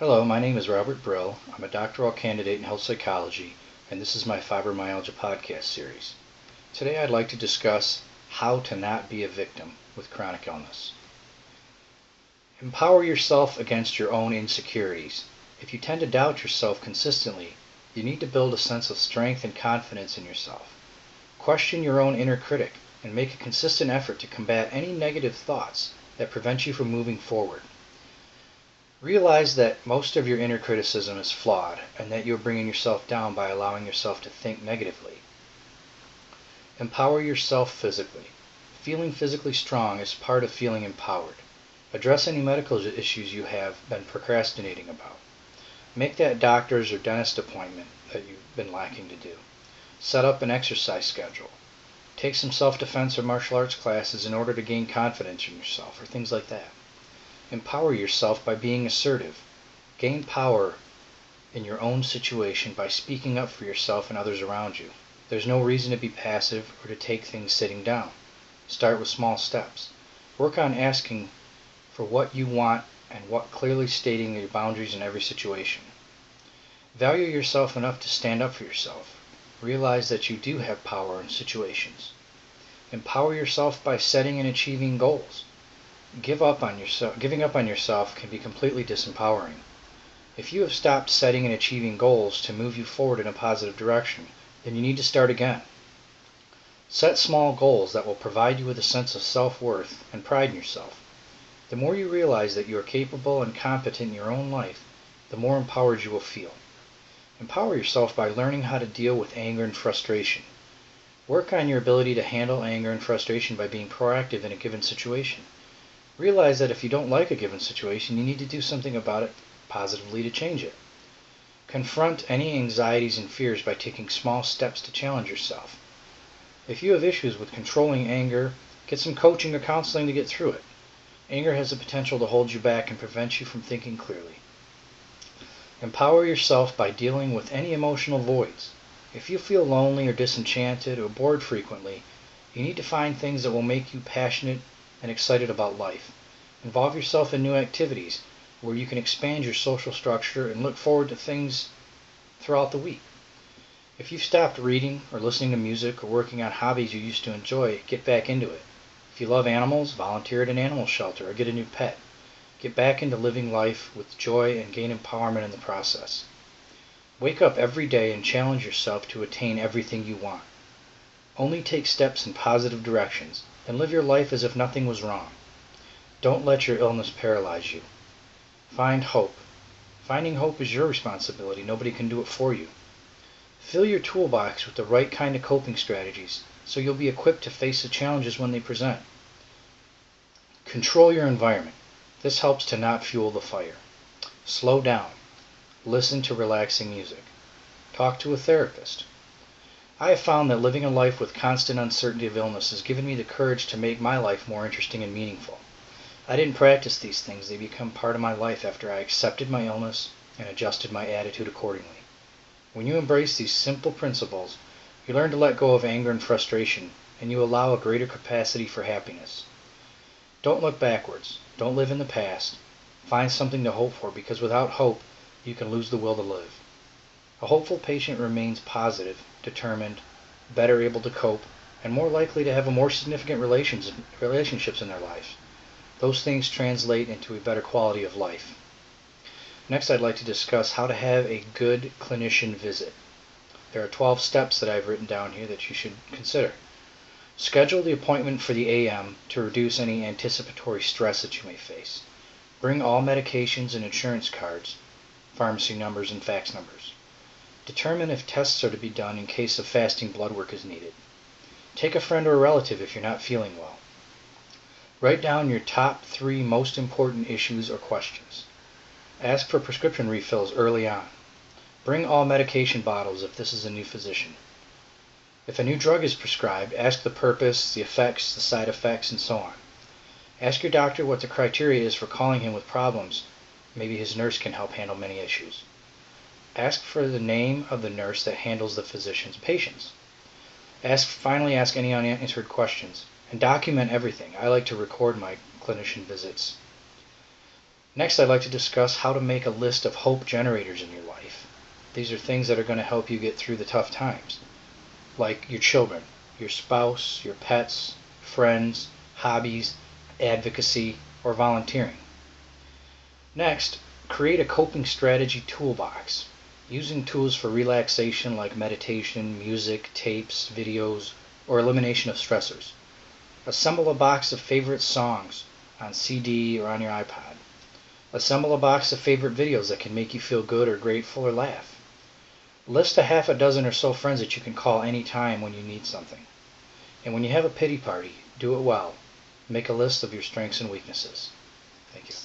Hello, my name is Robert Brill. I'm a doctoral candidate in health psychology, and this is my Fibromyalgia podcast series. Today I'd like to discuss how to not be a victim with chronic illness. Empower yourself against your own insecurities. If you tend to doubt yourself consistently, you need to build a sense of strength and confidence in yourself. Question your own inner critic and make a consistent effort to combat any negative thoughts that prevent you from moving forward. Realize that most of your inner criticism is flawed and that you're bringing yourself down by allowing yourself to think negatively. Empower yourself physically. Feeling physically strong is part of feeling empowered. Address any medical issues you have been procrastinating about. Make that doctor's or dentist appointment that you've been lacking to do. Set up an exercise schedule. Take some self-defense or martial arts classes in order to gain confidence in yourself, or things like that. Empower yourself by being assertive. Gain power in your own situation by speaking up for yourself and others around you. There's no reason to be passive or to take things sitting down. Start with small steps. Work on asking for what you want and clearly stating your boundaries in every situation. Value yourself enough to stand up for yourself. Realize that you do have power in situations. Empower yourself by setting and achieving goals. Giving up on yourself can be completely disempowering. If you have stopped setting and achieving goals to move you forward in a positive direction, then you need to start again. Set small goals that will provide you with a sense of self-worth and pride in yourself. The more you realize that you are capable and competent in your own life, the more empowered you will feel. Empower yourself by learning how to deal with anger and frustration. Work on your ability to handle anger and frustration by being proactive in a given situation. Realize that if you don't like a given situation, you need to do something about it positively to change it. Confront any anxieties and fears by taking small steps to challenge yourself. If you have issues with controlling anger, get some coaching or counseling to get through it. Anger has the potential to hold you back and prevent you from thinking clearly. Empower yourself by dealing with any emotional voids. If you feel lonely or disenchanted or bored frequently, you need to find things that will make you passionate and excited about life. Involve yourself in new activities where you can expand your social structure and look forward to things throughout the week. If you've stopped reading or listening to music or working on hobbies you used to enjoy, get back into it. If you love animals, volunteer at an animal shelter or get a new pet. Get back into living life with joy and gain empowerment in the process. Wake up every day and challenge yourself to attain everything you want. Only take steps in positive directions and live your life as if nothing was wrong. Don't let your illness paralyze you. Find hope. Finding hope is your responsibility. Nobody can do it for you. Fill your toolbox with the right kind of coping strategies so you'll be equipped to face the challenges when they present. Control your environment. This helps to not fuel the fire. Slow down. Listen to relaxing music. Talk to a therapist. I have found that living a life with constant uncertainty of illness has given me the courage to make my life more interesting and meaningful. I didn't practice these things. They become part of my life after I accepted my illness and adjusted my attitude accordingly. When you embrace these simple principles, you learn to let go of anger and frustration, and you allow a greater capacity for happiness. Don't look backwards. Don't live in the past. Find something to hope for, because without hope, you can lose the will to live. A hopeful patient remains positive, determined, better able to cope, and more likely to have a more significant relationships in their life. Those things translate into a better quality of life. Next, I'd like to discuss how to have a good clinician visit. There are 12 steps that I've written down here that you should consider. Schedule the appointment for the AM to reduce any anticipatory stress that you may face. Bring all medications and insurance cards, pharmacy numbers, and fax numbers. Determine if tests are to be done in case of fasting blood work is needed. Take a friend or a relative if you're not feeling well. Write down your top 3 most important issues or questions. Ask for prescription refills early on. Bring all medication bottles if this is a new physician. If a new drug is prescribed, ask the purpose, the effects, the side effects, and so on. Ask your doctor what the criteria is for calling him with problems. Maybe his nurse can help handle many issues. Ask for the name of the nurse that handles the physician's patients. Finally, ask any unanswered questions, and document everything. I like to record my clinician visits. Next, I'd like to discuss how to make a list of hope generators in your life. These are things that are going to help you get through the tough times, like your children, your spouse, your pets, friends, hobbies, advocacy, or volunteering. Next, create a coping strategy toolbox, using tools for relaxation like meditation, music, tapes, videos, or elimination of stressors. Assemble a box of favorite songs on CD or on your iPod. Assemble a box of favorite videos that can make you feel good or grateful or laugh. List a half a dozen or so friends that you can call anytime when you need something. And when you have a pity party, do it well. Make a list of your strengths and weaknesses. Thank you.